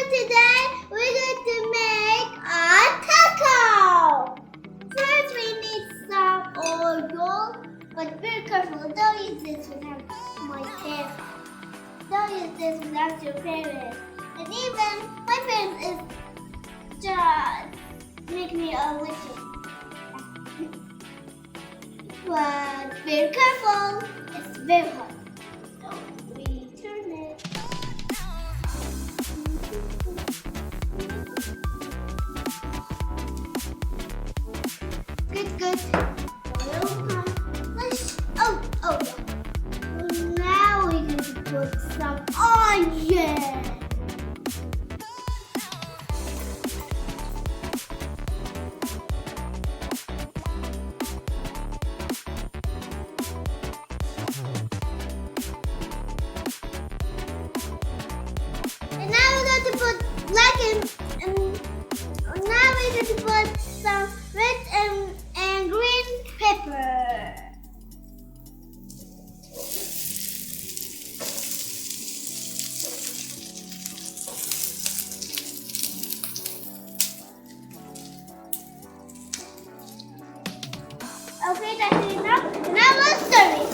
today we're going to make a taco. First we need some oil, but be careful, don't use this without my parents. Don't use this without your parents. And even my parents is just make me a little. But be careful, it's very hot. Don't we turn it. Good. Oh. Now we're going to put some onion. And now we're going to put black and now we're going to put some red and green pepper. Okay, that's enough. Now let's stir it.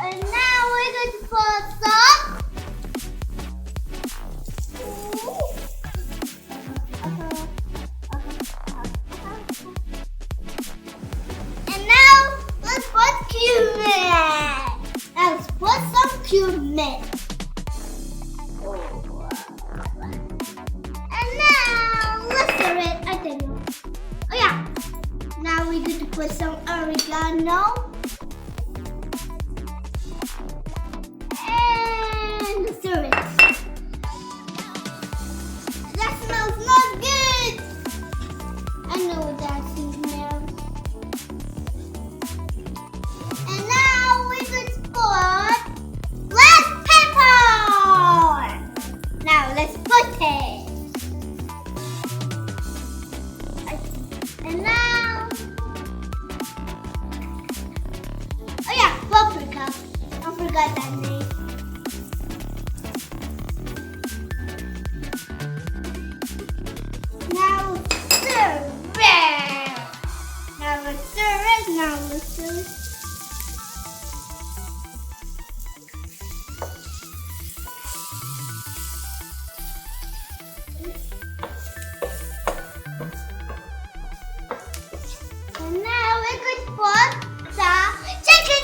And now we're going to put some. And now let's put cumin. Let's put some cumin. And now let's stir it. I don't know. Oh yeah. Now we're going to put some oregano. Stir it. That smells not good. I know what that smells. And now we're going to put black pepper. Now let's put it. And now, oh yeah, paprika. I forgot that name. Now let's stir it. And now we're going to put the chicken.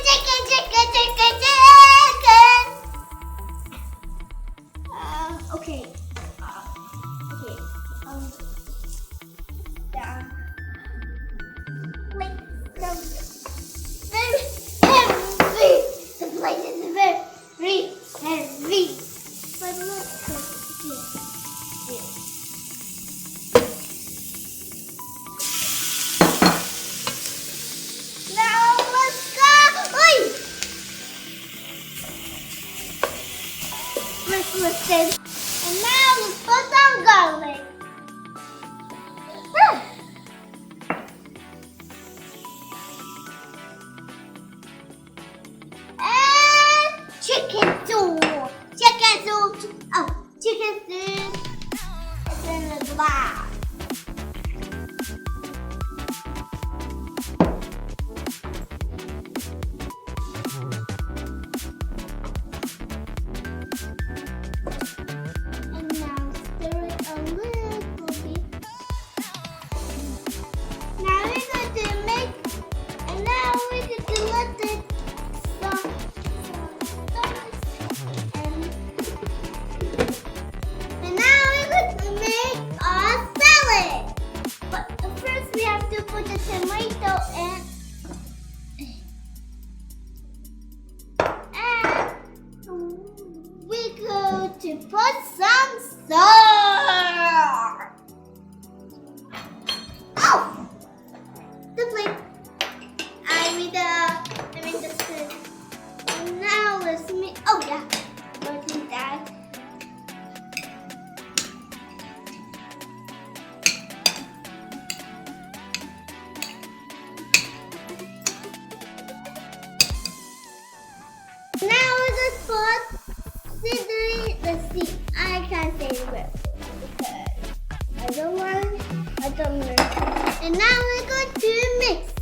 Okay. The plate is very heavy. But let's put it. Now let's go. Oi! Let's listen. And now let's put some garlic. Chicken soup. Chicken soup. It's in the glass. And now stir it a little bit. Now we're going to make, and now we're going to let it and now we're going to make a salad. But first we have to put the tomato and we're going to put some salt. Oh! The plate. I mean the spoon. And now let's make. Oh yeah, put that. See, I can't say the word because I don't want. I don't know. And now we're going to mix.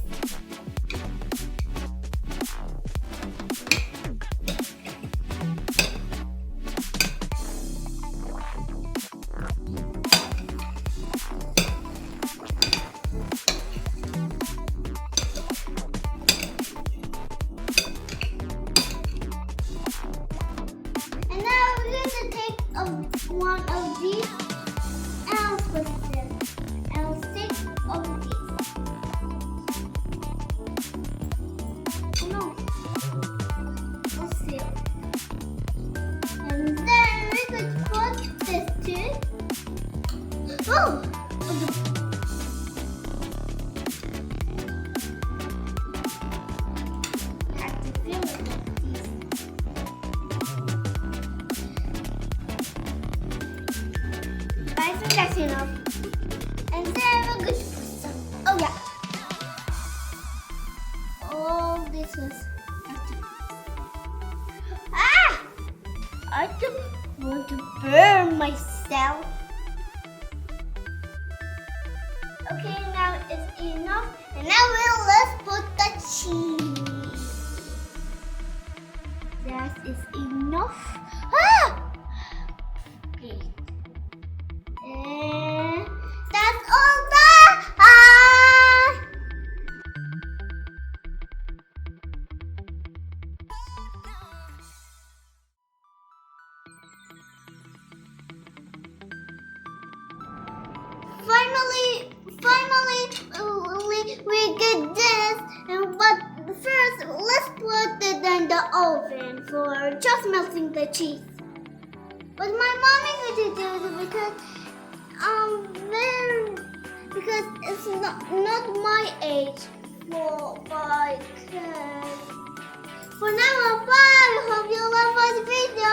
One of these and put them and 6 of these. No. Let's see. And then we could put this too. Oh! Have to fill it with these. I think that's enough. And then we're going to put some. Oh yeah. Oh, this was. Ah! I don't want to burn myself. Okay, now it's enough. And now let's put the cheese. That is enough. Ah! Okay. And that's all done. Finally, we get this. But first, let's put it in the oven for just melting the cheese. But my mommy could do it because it's not my age. For now, bye. Hope you love this video.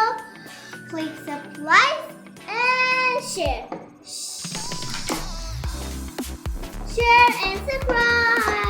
Please subscribe and share. Share and subscribe.